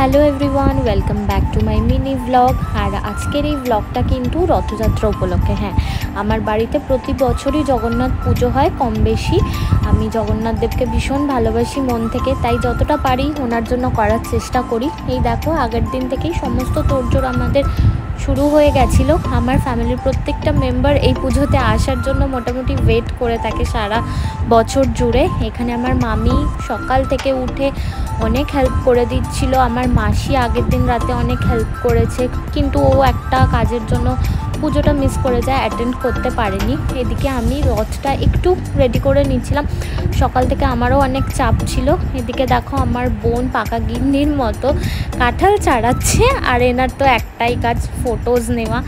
Hello everyone, welcome back to my mini blog. আর আজকের এই ব্লগটা কিন্তু রথযাত্রা উপলক্ষে। হ্যাঁ, আমার বাড়িতে প্রতি বছরই জগন্নাথ পুজো হয় কম বেশি। আমি জগন্নাথ দেবকে ভীষণ ভালোবাসি মন থেকে, তাই যতটা পারি ওনার জন্য করার চেষ্টা করি। এই দেখো, আগের দিন থেকেই সমস্ত তোড়জোড় আমাদের শুরু হয়ে গেছিলো। আমার ফ্যামিলির প্রত্যেকটা মেম্বার এই পুজোতে আসার জন্য মোটামুটি ওয়েট করে থাকে সারা বছর জুড়ে। এখানে আমার মামি সকাল থেকে উঠে অনেক হেল্প করে দিচ্ছিল। আমার মাসি আগের দিন রাতে অনেক হেল্প করেছে, কিন্তু ও একটা কাজের জন্য পুজোটা মিস করে যায়, অ্যাটেন্ড করতে পারেনি। এদিকে আমি রথটা একটু রেডি করে নিচ্ছিলাম। সকাল থেকে আমারও অনেক চাপ ছিল। এদিকে দেখো, আমার বোন পাকা গিন্নির মতো কাঁঠাল ছাড়াচ্ছে, আর এনার তো একটাই কাজ, ফটোজ নেওয়া।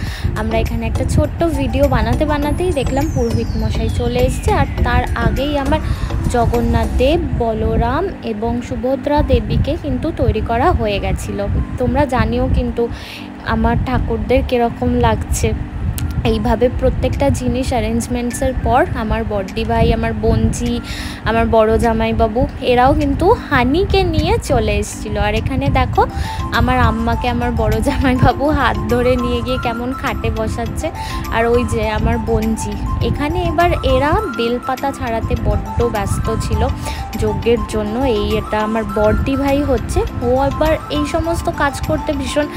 আমরা এখানে একটা ছোট্ট ভিডিও বানাতে বানাতেই দেখলাম পুরোহিত মশাই চলে এসছে, আর তার আগেই আমার জগন্নাথ দেব, বলরাম এবং সুভদ্রা দেবীকে কিন্তু তৈরি করা হয়ে গেছিলো। তোমরা জানিও কিন্তু আমার ঠাকুরদের কীরকম লাগছে। এইভাবে প্রত্যেকটা জিনিস অ্যারেঞ্জমেন্টসের পর আমার বড়দি ভাই, আমার বোনজি, আমার বড় জামাইবাবু এরাও কিন্তু হানিকে নিয়ে চলে এসেছিলো। আর এখানে দেখো, আমার আম্মাকে আমার বড় জামাইবাবু হাত ধরে নিয়ে গিয়ে কেমন খাটে বসাচ্ছে। আর ওই যে আমার বোনজি, এখানে এবার এরা বেলপাতা ছাড়াতে বড্ড ব্যস্ত ছিল যজ্ঞের জন্য। এটা আমার বড়দি ভাই হচ্ছে, ও এবার এই সমস্ত কাজ করতে ভীষণ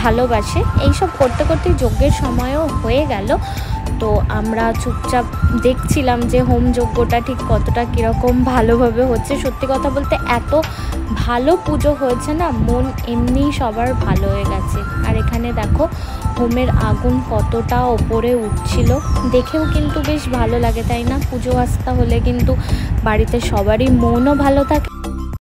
ভালোবাসে। এইসব করতে করতেই যজ্ঞের সময়ও হয়ে গেল। তো আমরা চুপচাপ দেখছিলাম যে হোম যজ্ঞটা ঠিক কতটা কীরকম ভালোভাবে হচ্ছে। সত্যি কথা বলতে এত ভালো পুজো হয়েছে না, মন এমনি সবার ভালো হয়ে গেছে। আর এখানে দেখো, হোমের আগুন কতটা ওপরে উঠছিল, দেখেও কিন্তু বেশ ভালো লাগে, তাই না? পুজো আস্থা হলে কিন্তু বাড়িতে সবারই মনও ভালো থাকে।